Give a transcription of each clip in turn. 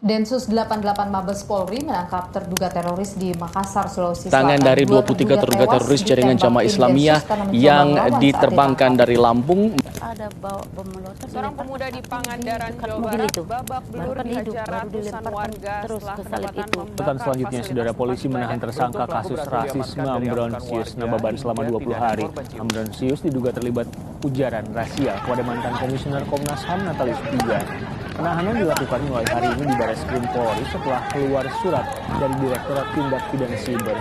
Densus 88 Mabes Polri menangkap terduga teroris di Makassar, Sulawesi Selatan. Tangan dari 23 terduga teroris jaringan Jamaah Islamiyah yang diterbangkan dari Lampung. Ada bawa bom molotov. Seorang pemuda di Pangandaran, Jawa Barat, babak belur dihajar ratusan warga setelah kedapatan membakar Selanjutnya, saudara polisi menahan tersangka kasus rasisme Ambrosius Nababan selama 20 hari. Ambrosius diduga terlibat ujaran rasial kepada mantan komisioner Komnas HAM Natalius Pigai. Penahanan dilakukan mulai hari ini di Barreskrim Polri setelah keluar surat dari Direktorat Tindak Pidana Siber.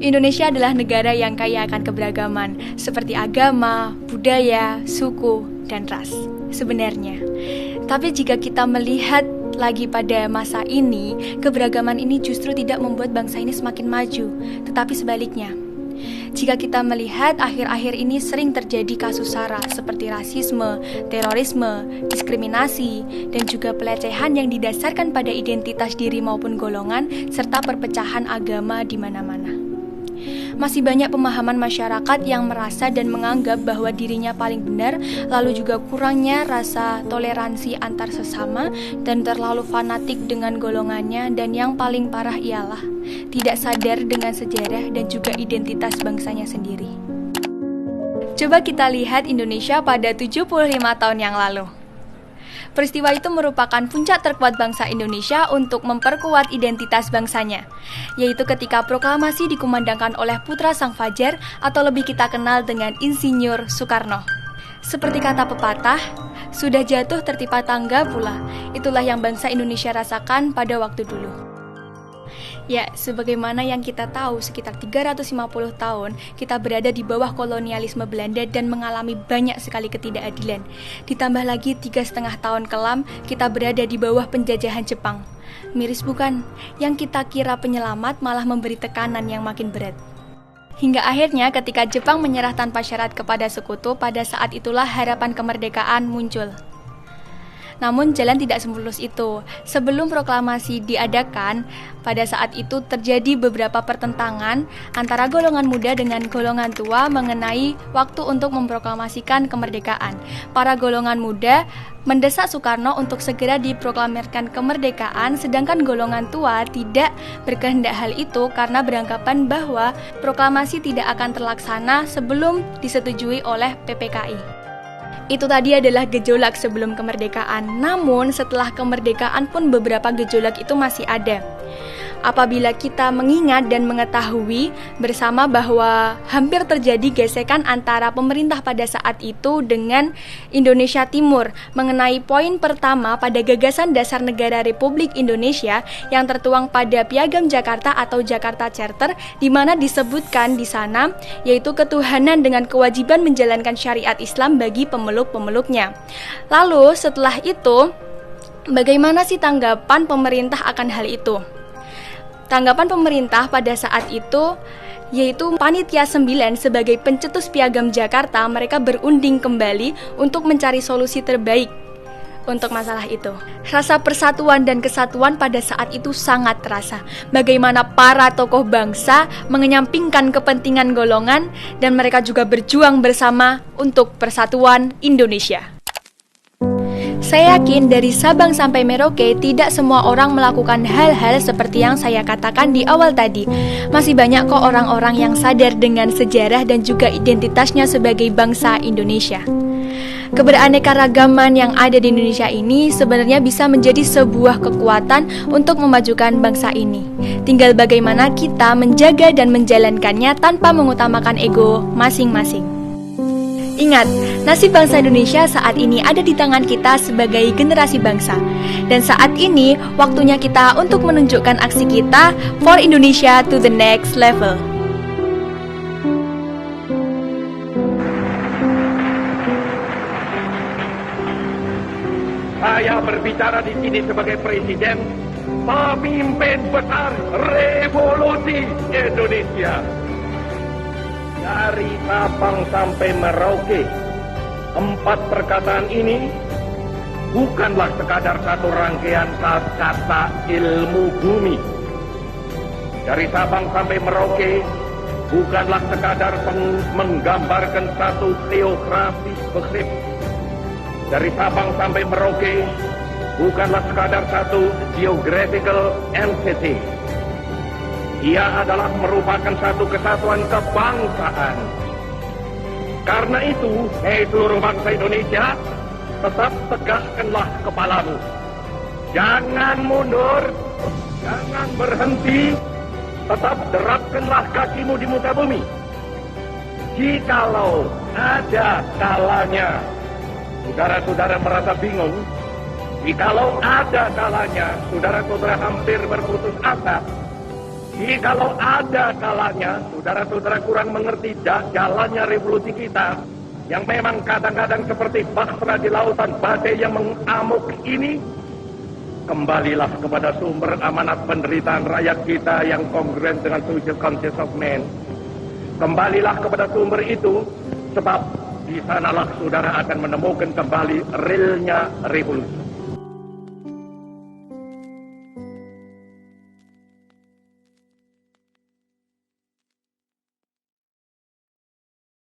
Indonesia adalah negara yang kaya akan keberagaman, seperti agama, budaya, suku, dan ras. Sebenarnya, tapi jika kita melihat lagi pada masa ini, keberagaman ini justru tidak membuat bangsa ini semakin maju, tetapi sebaliknya. Jika kita melihat akhir-akhir ini sering terjadi kasus SARA seperti rasisme, terorisme, diskriminasi, dan juga pelecehan yang didasarkan pada identitas diri maupun golongan, serta perpecahan agama di mana-mana. Masih banyak pemahaman masyarakat yang merasa dan menganggap bahwa dirinya paling benar, lalu juga kurangnya rasa toleransi antar sesama dan terlalu fanatik dengan golongannya, dan yang paling parah ialah tidak sadar dengan sejarah dan juga identitas bangsanya sendiri. Coba kita lihat Indonesia pada 75 tahun yang lalu. Peristiwa itu merupakan puncak terkuat bangsa Indonesia untuk memperkuat identitas bangsanya, yaitu ketika proklamasi dikumandangkan oleh putra Sang Fajar atau lebih kita kenal dengan Insinyur Soekarno. Seperti kata pepatah, sudah jatuh tertimpa tangga pula. Itulah yang bangsa Indonesia rasakan pada waktu dulu. Ya, sebagaimana yang kita tahu, sekitar 350 tahun kita berada di bawah kolonialisme Belanda dan mengalami banyak sekali ketidakadilan. Ditambah lagi 3,5 tahun kelam kita berada di bawah penjajahan Jepang. Miris bukan? Yang kita kira penyelamat malah memberi tekanan yang makin berat. Hingga akhirnya ketika Jepang menyerah tanpa syarat kepada sekutu, pada saat itulah harapan kemerdekaan muncul. Namun jalan tidak semulus itu. Sebelum proklamasi diadakan, pada saat itu terjadi beberapa pertentangan antara golongan muda dengan golongan tua mengenai waktu untuk memproklamasikan kemerdekaan. Para golongan muda mendesak Soekarno untuk segera diproklamirkan kemerdekaan, sedangkan golongan tua tidak berkehendak hal itu karena beranggapan bahwa proklamasi tidak akan terlaksana sebelum disetujui oleh PPKI. Itu tadi adalah gejolak sebelum kemerdekaan. Namun setelah kemerdekaan pun beberapa gejolak itu masih ada. Apabila kita mengingat dan mengetahui bersama bahwa hampir terjadi gesekan antara pemerintah pada saat itu dengan Indonesia Timur mengenai poin pertama pada gagasan dasar negara Republik Indonesia yang tertuang pada Piagam Jakarta atau Jakarta Charter, di mana disebutkan di sana yaitu ketuhanan dengan kewajiban menjalankan syariat Islam bagi pemeluk-pemeluknya. Lalu setelah itu, bagaimana sih tanggapan pemerintah akan hal itu? Tanggapan pemerintah pada saat itu yaitu Panitia 9 sebagai pencetus Piagam Jakarta, mereka berunding kembali untuk mencari solusi terbaik untuk masalah itu. Rasa persatuan dan kesatuan pada saat itu sangat terasa. Bagaimana para tokoh bangsa mengenyampingkan kepentingan golongan dan mereka juga berjuang bersama untuk persatuan Indonesia. Saya yakin dari Sabang sampai Merauke tidak semua orang melakukan hal-hal seperti yang saya katakan di awal tadi. Masih banyak kok orang-orang yang sadar dengan sejarah dan juga identitasnya sebagai bangsa Indonesia. Keberaneka-ragaman yang ada di Indonesia ini sebenarnya bisa menjadi sebuah kekuatan untuk memajukan bangsa ini. Tinggal bagaimana kita menjaga dan menjalankannya tanpa mengutamakan ego masing-masing. Ingat, nasib bangsa Indonesia saat ini ada di tangan kita sebagai generasi bangsa. Dan saat ini, waktunya kita untuk menunjukkan aksi kita for Indonesia to the next level. Saya berbicara di sini sebagai presiden, pemimpin besar revolusi Indonesia. Dari Sabang sampai Merauke, 4 perkataan ini bukanlah sekadar satu rangkaian kata ilmu bumi. Dari Sabang sampai Merauke bukanlah sekadar menggambarkan satu teokrasi besar. Dari Sabang sampai Merauke bukanlah sekadar satu geographical entity. Ia adalah merupakan satu kesatuan kebangsaan. Karena itu, seluruh bangsa Indonesia, tetap tegakkanlah kepalamu. Jangan mundur, jangan berhenti, tetap derapkanlah kakimu di muka bumi. Jikalau ada kalanya saudara-saudara merasa bingung, jikalau ada kalanya saudara-saudara hampir berputus asa, jikalau ada kalanya saudara-saudara kurang mengerti jalannya revolusi kita, yang memang kadang-kadang seperti bahtera di lautan badai yang mengamuk ini, kembalilah kepada sumber amanat penderitaan rakyat kita yang kongruen dengan social conscience of man. Kembalilah kepada sumber itu, sebab di sanalah saudara akan menemukan kembali realnya revolusi.